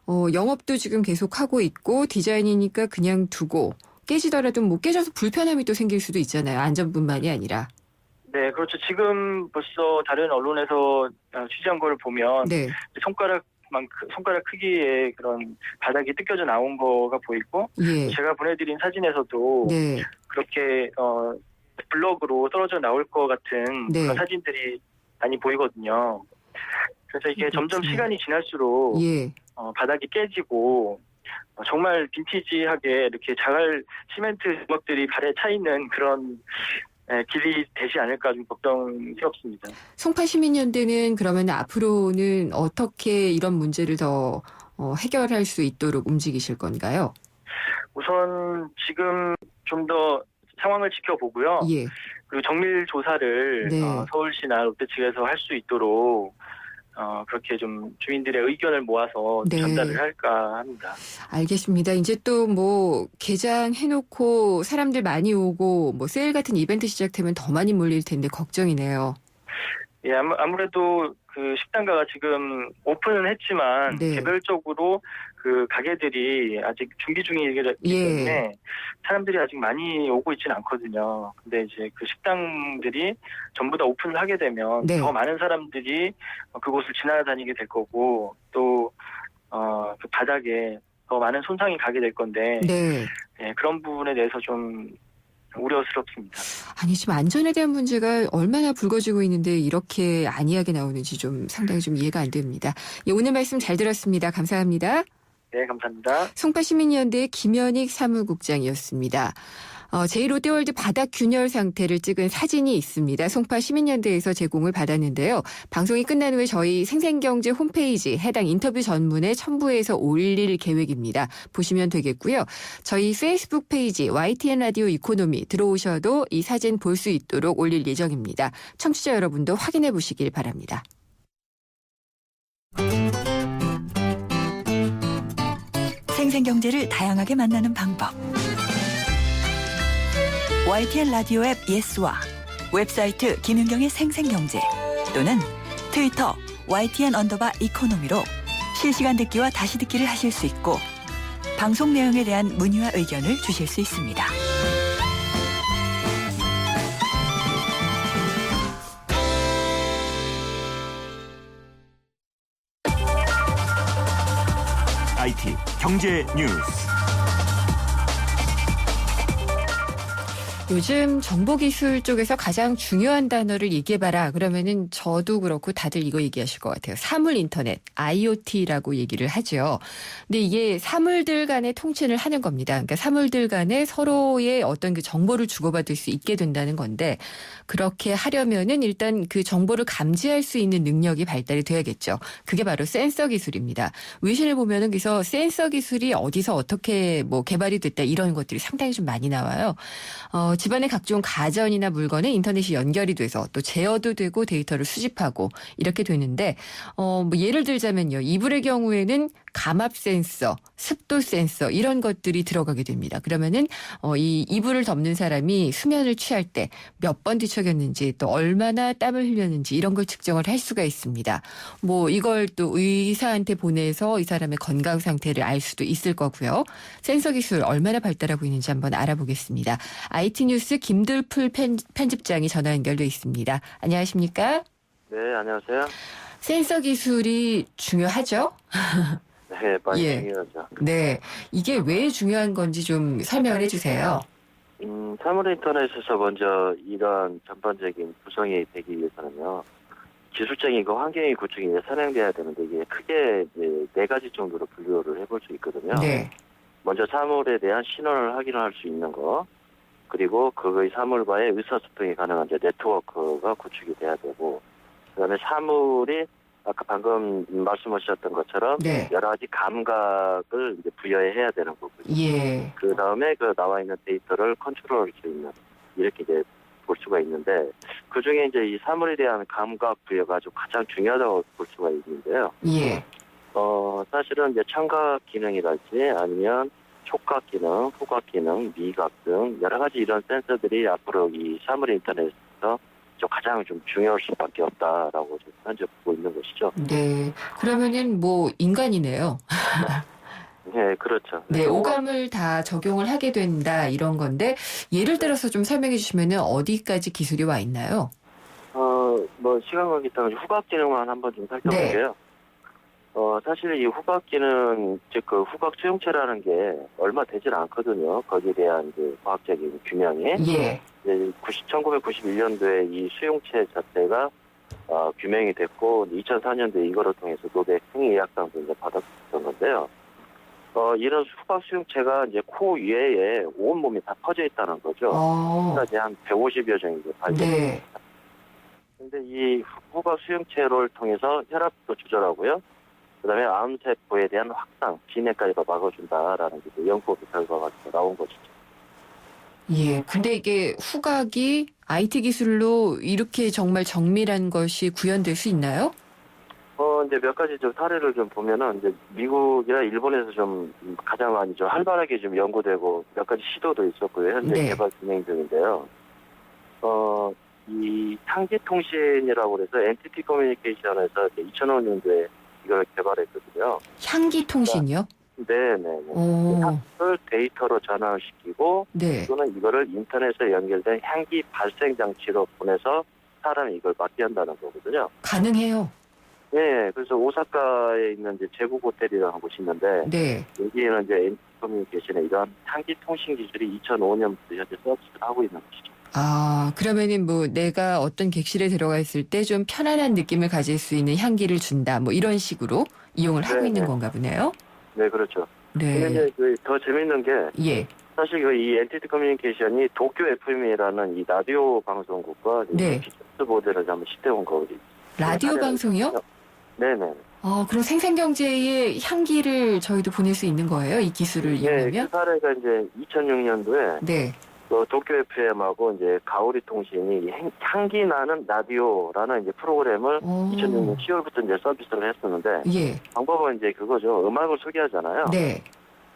영업도 지금 계속 하고 있고 디자인이니까 그냥 두고 깨지더라도 뭐 깨져서 불편함이 또 생길 수도 있잖아요. 안전뿐만이 아니라.
네, 그렇죠. 지금 벌써 다른 언론에서 취재한 걸 보면 손가락 크기의 그런 바닥이 뜯겨져 나온 거가 보이고 제가 보내드린 사진에서도 그렇게 블럭으로 떨어져 나올 것 같은 그런 사진들이 많이 보이거든요. 그래서 이게 점점 시간이 지날수록 바닥이 깨지고 정말 빈티지하게 이렇게 자갈 시멘트 조각들이 발에 차 있는 그런 길이 되지 않을까 좀 걱정스럽습니다.
송파시민연대는 그러면 앞으로는 어떻게 이런 문제를 더 해결할 수 있도록 움직이실 건가요?
우선 지금 좀 더 상황을 지켜보고요.
예.
그리고 정밀 조사를
네.
서울시나 롯데 측에서 할 수 있도록 그렇게 좀 주민들의 의견을 모아서
네.
전달을 할까 합니다.
알겠습니다. 이제 또 뭐 개장해놓고 사람들 많이 오고 뭐 세일 같은 이벤트 시작되면 더 많이 몰릴 텐데 걱정이네요.
예, 아무래도 그 식당가가 지금 오픈은 했지만
네.
개별적으로 그 가게들이 아직 준비 중이기 때문에 사람들이 아직 많이 오고 있지는 않거든요. 근데 이제 그 식당들이 전부 다 오픈을 하게 되면
네.
더 많은 사람들이 그곳을 지나다니게 될 거고 또 그 바닥에 더 많은 손상이 가게 될 건데
네.
예, 그런 부분에 대해서 좀 우려스럽습니다.
아니 지금 안전에 대한 문제가 얼마나 불거지고 있는데 이렇게 안이하게 나오는지 좀 상당히 좀 이해가 안 됩니다. 예, 오늘 말씀 잘 들었습니다. 감사합니다.
네, 감사합니다.
송파시민연대의 김현익 사무국장이었습니다. 제1롯데월드 바닥 균열 상태를 찍은 사진이 있습니다. 송파시민연대에서 제공을 받았는데요. 방송이 끝난 후에 저희 생생경제 홈페이지 해당 인터뷰 전문에 첨부해서 올릴 계획입니다. 보시면 되겠고요. 저희 페이스북 페이지 YTN 라디오 이코노미 들어오셔도 이 사진 볼 수 있도록 올릴 예정입니다. 청취자 여러분도 확인해 보시길 바랍니다.
생생경제를 다양하게 만나는 방법. YTN 라디오 앱 예스와 웹사이트 김윤경의 생생경제 또는 트위터 YTN_이코노미로 실시간 듣기와 다시 듣기를 하실 수 있고 방송 내용에 대한 문의와 의견을 주실 수 있습니다.
IT 경제 뉴스.
요즘 정보기술 쪽에서 가장 중요한 단어를 얘기해봐라. 그러면은 저도 그렇고 다들 이거 얘기하실 것 같아요. 사물인터넷, IoT라고 얘기를 하죠. 근데 이게 사물들 간의 통신을 하는 겁니다. 그러니까 사물들 간에 서로의 어떤 그 정보를 주고받을 수 있게 된다는 건데 그렇게 하려면은 일단 그 정보를 감지할 수 있는 능력이 발달이 돼야겠죠. 그게 바로 센서 기술입니다. 외신을 보면은 그래서 센서 기술이 어디서 어떻게 뭐 개발이 됐다 이런 것들이 상당히 좀 많이 나와요. 집안의 각종 가전이나 물건에 인터넷이 연결이 돼서 또 제어도 되고 데이터를 수집하고 이렇게 되는데 뭐 예를 들자면요. 이불의 경우에는 감압 센서, 습도 센서 이런 것들이 들어가게 됩니다. 그러면은 이 이불을 덮는 사람이 수면을 취할 때 몇 번 뒤척였는지 또 얼마나 땀을 흘렸는지 이런 걸 측정을 할 수가 있습니다. 뭐 이걸 또 의사한테 보내서 이 사람의 건강 상태를 알 수도 있을 거고요. 센서 기술 얼마나 발달하고 있는지 한번 알아보겠습니다. IT 뉴스 김들풀 편집장이 전화 연결돼 있습니다. 안녕하십니까?
네, 안녕하세요.
센서 기술이 중요하죠?
네, 많이
예.
중요하죠.
네. 이게 왜 중요한 건지 좀 설명을 해주세요.
사물 인터넷에서 먼저 이런 전반적인 구성이 되기 위해서는요, 기술적인 그 환경의 구축이 선행돼야 되는데 이게 크게 이제 4가지 정도로 분류를 해볼 수 있거든요.
네.
먼저 사물에 대한 신원을 확인할 수 있는 거, 그리고 그의 사물과의 의사소통이 가능한 이제 네트워크가 구축이 돼야 되고, 그다음에 사물이 아까 방금 말씀하셨던 것처럼
네.
여러 가지 감각을 이제 부여해야 되는 거고요.
예.
그 다음에 그 나와 있는 데이터를 컨트롤할 수 있는 이렇게 이제 볼 수가 있는데 그 중에 이제 이 사물에 대한 감각 부여가 아주 가장 중요하다고 볼 수가 있는데요.
예.
사실은 이제 청각 기능이랄지 아니면 촉각 기능, 후각 기능, 미각 등 여러 가지 이런 센서들이 앞으로 이 사물 인터넷에서 가장 좀 중요할 수밖에 없다라고 현재 보고 있는 것이죠.
네. 그러면은 뭐 인간이네요.
네, 그렇죠.
네, 오감을 다 적용을 하게 된다 이런 건데 예를 들어서 좀 설명해 주시면은 어디까지 기술이 와 있나요?
뭐 시간 관계 때문에 후각 기능만 한번 좀 살펴볼게요. 사실 이 후각 기능, 즉 그 후각 수용체라는 게 얼마 되질 않거든요. 거기에 대한 이제 과학적인 규명이.
예.
1991년도에 이 수용체 자체가 규명이 됐고 2004년도에 이거를 통해서 노벨 생리의학상도 이제 받았던 건데요. 이런 후각 수용체가 이제 코 위에 온 몸이 다 퍼져 있다는 거죠. 지금까지 한 150여 종이 발견됩니다.
네.
근데 이 후각 수용체를 통해서 혈압도 조절하고요. 그다음에 암세포에 대한 확산, 진해까지도 막아준다라는 게 연구 결과가 나온 것이죠.
예. 근데 이게 후각이 IT 기술로 이렇게 정말 정밀한 것이 구현될 수 있나요?
이제 몇 가지 좀 사례를 좀 보면은 이제 미국이나 일본에서 좀 가장 많이 좀 활발하게 좀 연구되고 몇 가지 시도도 있었고요. 현재
네.
개발 진행 중인데요. 이 향기통신이라고 해서 NTT 커뮤니케이션에서 2005년도에 이걸 개발했거든요.
향기 통신이요?
네네. 향을 데이터로 전환시키고
네.
또는 이거를 인터넷에 연결된 향기 발생 장치로 보내서 사람이 이걸 맡게 한다는 거거든요.
가능해요.
네, 그래서 오사카에 있는 이제 제국 호텔이라는 곳이 있는데
네.
여기에는 이제 NTT 커뮤니케이션의 이런 향기 통신 기술이 2005년부터 현재 서비스를 하고 있는 것이죠.
아, 그러면은 뭐 내가 어떤 객실에 들어가 있을 때 좀 편안한 느낌을 가질 수 있는 향기를 준다. 뭐 이런 식으로 이용을 하고 있는 건가 보네요.
네, 그렇죠.
네.
근데 이제 더 재밌는 게
예.
사실 이 NTT 커뮤니케이션이 도쿄 FM이라는 이 라디오 방송국과
네.
비즈니스 모델을 한번 시대온 거거든요.
라디오 방송이요?
네네.
그럼 생생경제의 향기를 저희도 보낼 수 있는 거예요? 이 기술을
네,
이용하면?
그 사례가 이제 2006년도에
네.
도쿄 FM하고 이제 가오리 통신이 향기 나는 라디오라는 이제 프로그램을 2006년 10월부터 이제 서비스를 했었는데
예.
방법은 이제 그거죠. 음악을 소개하잖아요.
네.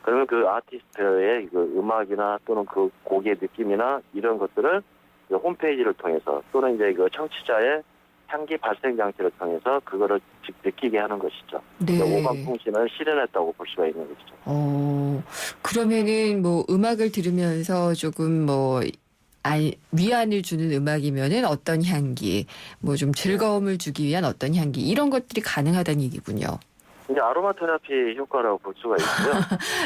그러면 그 아티스트의 그 음악이나 또는 그 곡의 느낌이나 이런 것들을 홈페이지를 통해서 또는 이제 그 청취자의 향기 발생 장치를 통해서 그거를 즉 느끼게 하는 것이죠.
네.
오감 통신을 실현했다고 볼 수가 있는 것이죠.
그러면은 뭐 음악을 들으면서 조금 뭐 위안을 주는 음악이면은 어떤 향기, 뭐 좀 즐거움을 주기 위한 어떤 향기 이런 것들이 가능하다는 얘기군요.
이제 아로마 테라피 효과라고 볼 수가 있고요.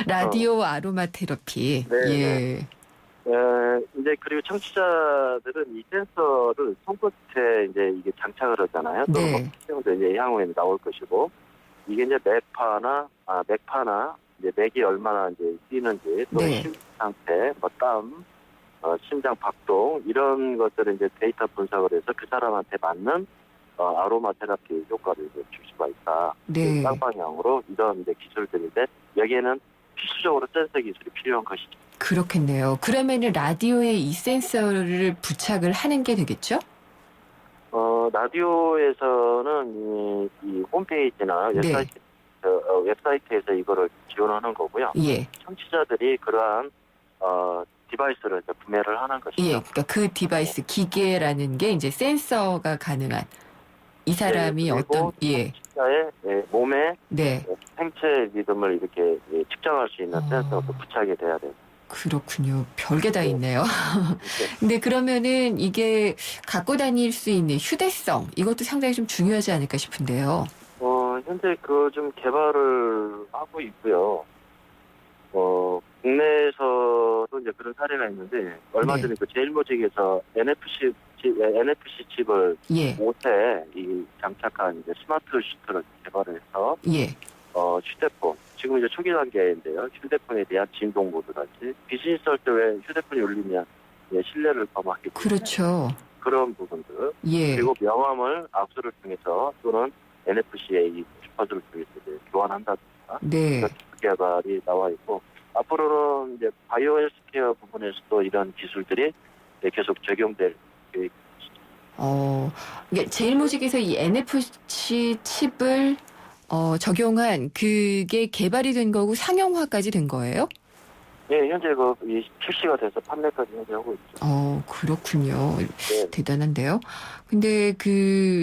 라디오 아로마 테라피.
네.
예.
이제 그리고 청취자들은 이 센서를 손끝에 이제 이게 장착을 하잖아요. 또
네.
뭐 이제 향후에 나올 것이고 이게 이제 맥파나 이제 맥이 얼마나 이제 뛰는지 또
네.
심장 상태, 뭐 땀, 심장 박동 이런 것들을 이제 데이터 분석을 해서 그 사람한테 맞는 아로마 테라피 효과를 이제 줄 수가 있다.
네.
쌍방향으로 이런 이제 기술들인데 여기에는 필수적으로 센서 기술이 필요한 것이죠.
그렇겠네요. 그러면은 라디오에 이 센서를 부착을 하는 게 되겠죠?
라디오에서는 이 홈페이지나 웹사이트에서 이거를 지원하는 거고요.
예.
청취자들이 그러한 디바이스를 이제 구매를 하는 것이죠.
예. 그러니까 그 디바이스 기계라는 게 이제 센서가 가능한 이 사람이 어떤
청취자의 몸에
네.
생체 리듬을 이렇게 측정할 수 있는 센서도 부착이 돼야 돼요.
그렇군요. 별게 다 있네요. 근데 그러면은 이게 갖고 다닐 수 있는 휴대성 이것도 상당히 좀 중요하지 않을까 싶은데요.
현재 그 좀 개발을 하고 있고요. 국내에서도 이제 그런 사례가 있는데 얼마 전에 그 제일모직에서 NFC 칩을 옷에 이 장착한 이제 스마트 슈트를 개발을 해서 휴대폰 지금 이제 초기 단계인데요. 휴대폰에 대한 진동 모드랄지 비즈니스 할 때 왜 휴대폰이 울리면 신뢰를 범하기 때문에
그렇죠.
그런 부분들
예.
그리고 명함을 압수를 통해서 또는 NFC의 이 주파수를 통해서 이제 교환한다든가
네.
그런 개발이 나와 있고 앞으로는 이제 바이오 헬스케어 부분에서도 이런 기술들이 계속 적용될
이게 제일모직에서 이 NFC 칩을 적용한 그게 개발이 된 거고 상용화까지 된 거예요?
네, 현재 출시가 돼서 판매까지 현재 하고 있죠.
그렇군요. 대단한데요. 근데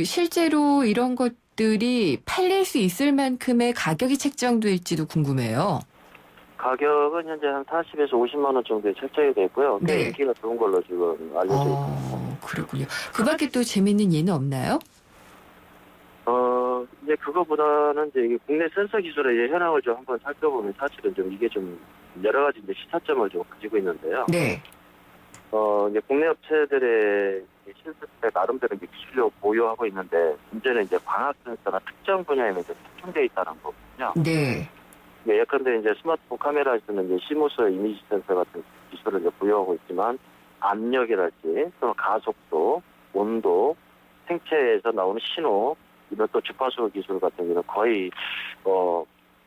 실제로 이런 것들이 팔릴 수 있을 만큼의 가격이 책정될지도 궁금해요.
가격은 현재 한 40에서 50만 원 정도에 책정이 돼 있고요. 꽤 인기가 좋은 걸로 지금 알려져 있습니다.
그렇군요. 그 밖에 또 재밌는 예는 없나요?
이제 그거보다는 이제 이게 국내 센서 기술의 현황을 좀 한번 살펴보면 사실은 좀 이게 좀 여러 가지 이제 시사점을 좀 가지고 있는데요.
네.
이제 국내 업체들의 실습에 나름대로 이제 기술력을 보유하고 있는데 문제는 이제 광학 센서나 특정 분야에는 이제 특정되어 있다는 거거든요.
네.
예컨대 이제 스마트폰 카메라에서는 이제 시모스 이미지 센서 같은 기술을 이제 부여하고 있지만 압력이랄지 또 가속도, 온도, 생체에서 나오는 신호 이런 또 주파수 기술 같은 경우는 거의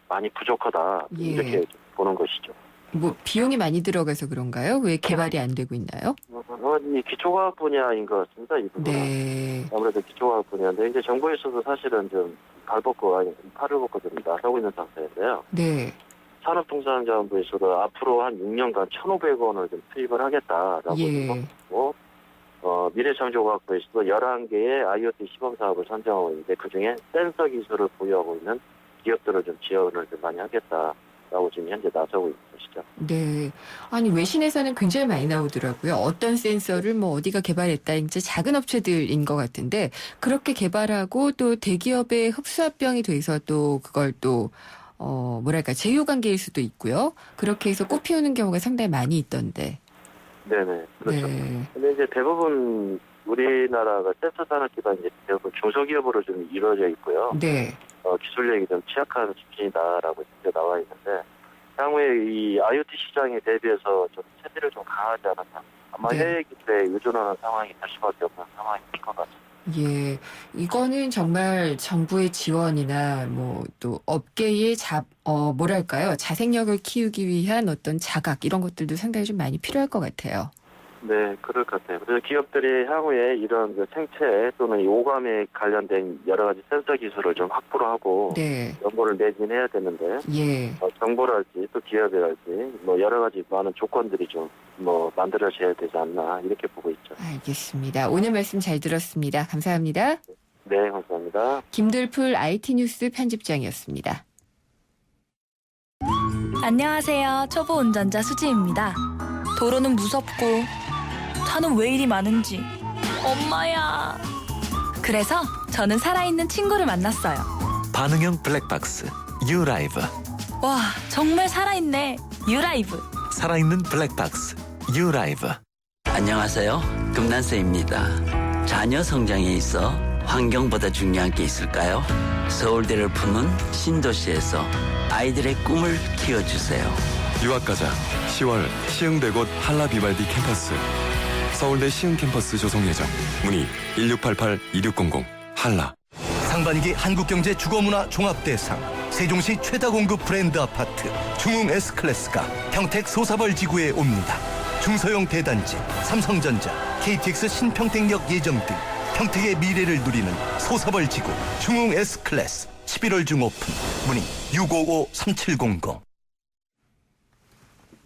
많이 부족하다 이렇게 보는 것이죠.
뭐 비용이 많이 들어가서 그런가요? 왜 개발이 안 되고 있나요?
이 기초과학 분야인 것 같습니다. 이 부분은.
네.
아무래도 기초과학 분야인데 이제 정부에서도 사실은 좀 팔을 벗고 좀 나서고 있는 상태인데요.
네.
산업통상자원부에서도 앞으로 한 6년간 1,500원을 좀 투입을 하겠다라고 했고, 미래창조과학부에서도 11개의 IoT 시범 사업을 선정하고 있는데 그중에 센서 기술을 보유하고 있는 기업들을 좀 지원을 좀 많이 하겠다라고 지금 현재 나서고 있는 것이죠.
네. 아니 외신에서는 굉장히 많이 나오더라고요. 어떤 센서를 뭐 어디가 개발했다. 이제 작은 업체들인 것 같은데 그렇게 개발하고 또 대기업의 흡수합병이 돼서 또 그걸 또 뭐랄까 제휴관계일 수도 있고요. 그렇게 해서 꽃피우는 경우가 상당히 많이 있던데.
네네, 그렇죠.
네.
근데 이제 대부분 우리나라가 센서 산업 기반이 이제 대부분 중소기업으로 좀 이루어져 있고요.
네.
기술력이 좀 취약한 수준이다라고 현재 나와 있는데 향후에 이 IoT 시장에 대비해서 좀 체질을 좀 강하지 않았나. 아마 해외 기술에 의존하는 상황이 될 수밖에 없는 상황이 될 것 같습니다.
예, 이거는 정말 정부의 지원이나 뭐 또 업계의 뭐랄까요 자생력을 키우기 위한 어떤 자각 이런 것들도 상당히 좀 많이 필요할 것 같아요.
네, 그럴 것 같아요. 그래서 기업들이 향후에 이런 그 생체 또는 이 오감에 관련된 여러 가지 센서 기술을 좀 확보를 하고 연구를 매진해야 되는데 정부랄지 또 기업이랄지 뭐 여러 가지 많은 조건들이 좀 만들어져야 되지 않나 이렇게 보고 있죠.
알겠습니다. 오늘 말씀 잘 들었습니다. 감사합니다.
네, 감사합니다.
김들풀 IT 뉴스 편집장이었습니다.
안녕하세요. 초보 운전자 수지입니다. 도로는 무섭고 차는 왜 이리 많은지 엄마야. 그래서 저는 살아있는 친구를 만났어요.
반응형 블랙박스 유라이브.
와, 정말 살아있네. 유라이브.
살아있는 블랙박스 유라이브.
안녕하세요. 금난세입니다. 자녀 성장에 있어 환경보다 중요한 게 있을까요? 서울대를 품은 신도시에서 아이들의 꿈을 키워주세요.
유학가자 10월 시흥대곳 한라 비발디 캠퍼스. 서울대 시흥 캠퍼스 조성 예정. 문의 1688-2600 한라.
상반기 한국경제 주거문화 종합대상 세종시 최다 공급 브랜드 아파트 중흥 S클래스가 평택 소사벌 지구에 옵니다. 중소형 대단지, 삼성전자, KTX 신평택역 예정 등 평택의 미래를 누리는 소사벌 지구 중흥 S클래스 11월 중 오픈. 문의 655-3700.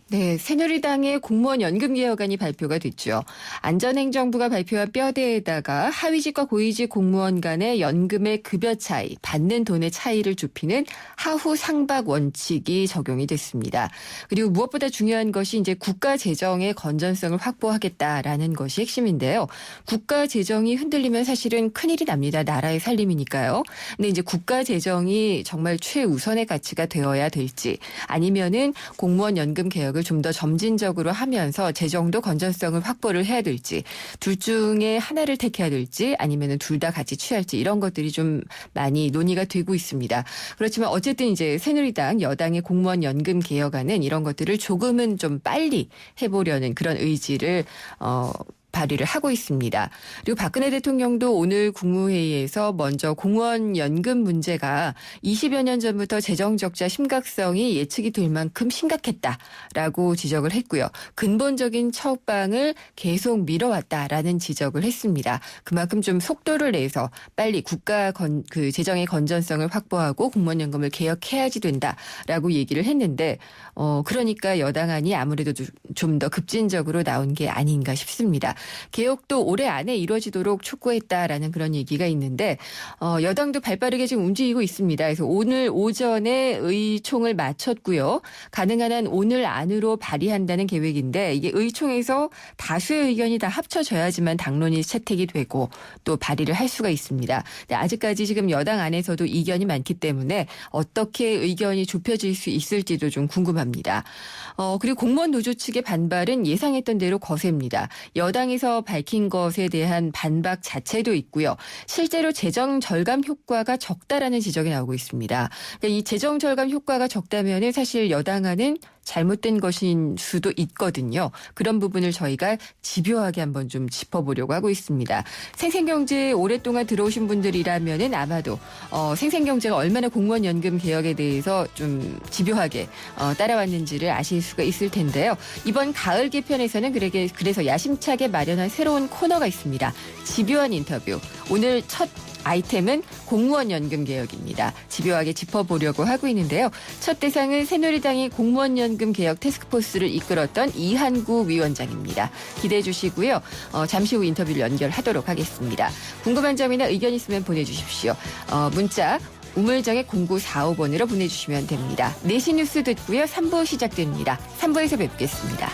네, 새누리당의 공무원 연금 개혁안이 발표가 됐죠. 안전행정부가 발표한 뼈대에다가 하위직과 고위직 공무원 간의 연금의 급여 차이, 받는 돈의 차이를 좁히는 하후 상박 원칙이 적용이 됐습니다. 그리고 무엇보다 중요한 것이 이제 국가 재정의 건전성을 확보하겠다라는 것이 핵심인데요. 국가 재정이 흔들리면 사실은 큰일이 납니다. 나라의 살림이니까요. 근데 이제 국가 재정이 정말 최우선의 가치가 되어야 될지 아니면은 공무원 연금 개혁을 좀 더 점진적으로 하면서 재정도 건전성을 확보를 해야 될지 둘 중에 하나를 택해야 될지 아니면 둘 다 같이 취할지 이런 것들이 좀 많이 논의가 되고 있습니다. 그렇지만 어쨌든 이제 새누리당 여당의 공무원 연금 개혁안은 이런 것들을 조금은 좀 빨리 해보려는 그런 의지를 발의를 하고 있습니다. 그리고 박근혜 대통령도 오늘 국무회의에서 먼저 공무원 연금 문제가 20여 년 전부터 재정 적자 심각성이 예측이 될 만큼 심각했다라고 지적을 했고요. 근본적인 처방을 계속 미뤄왔다라는 지적을 했습니다. 그만큼 좀 속도를 내서 빨리 국가 재정의 건전성을 확보하고 공무원 연금을 개혁해야지 된다라고 얘기를 했는데 그러니까 여당안이 아무래도 좀 더 급진적으로 나온 게 아닌가 싶습니다. 개혁도 올해 안에 이루어지도록 촉구했다라는 그런 얘기가 있는데 여당도 발빠르게 지금 움직이고 있습니다. 그래서 오늘 오전에 의총을 마쳤고요. 가능한 한 오늘 안으로 발의한다는 계획인데 이게 의총에서 다수의 의견이 다 합쳐져야지만 당론이 채택이 되고 또 발의를 할 수가 있습니다. 근데 아직까지 지금 여당 안에서도 이견이 많기 때문에 어떻게 의견이 좁혀질 수 있을지도 좀 궁금합니다. 그리고 공무원 노조 측의 반발은 예상했던 대로 거셉니다. 여당에서 여당에서 밝힌 것에 대한 반박 자체도 있고요. 실제로 재정 절감 효과가 적다라는 지적이 나오고 있습니다. 그러니까 이 재정 절감 효과가 적다면은 사실 여당안은 잘못된 것인 수도 있거든요. 그런 부분을 저희가 집요하게 한번 좀 짚어보려고 하고 있습니다. 생생경제에 오랫동안 들어오신 분들이라면은 아마도 생생경제가 얼마나 공무원 연금 개혁에 대해서 좀 집요하게 따라왔는지를 아실 수가 있을 텐데요. 이번 가을 개편에서는 그래서 야심차게 마련한 새로운 코너가 있습니다. 집요한 인터뷰. 오늘 첫 아이템은 공무원 연금 개혁입니다. 집요하게 짚어보려고 하고 있는데요. 첫 대상은 새누리당이 공무원 연금 개혁 태스크포스를 이끌었던 이한구 위원장입니다. 기대해 주시고요. 잠시 후 인터뷰를 연결하도록 하겠습니다. 궁금한 점이나 의견 있으면 보내주십시오. 문자 우물정의 0945번으로 보내주시면 됩니다. 4시 뉴스 듣고요. 3부 시작됩니다. 3부에서 뵙겠습니다.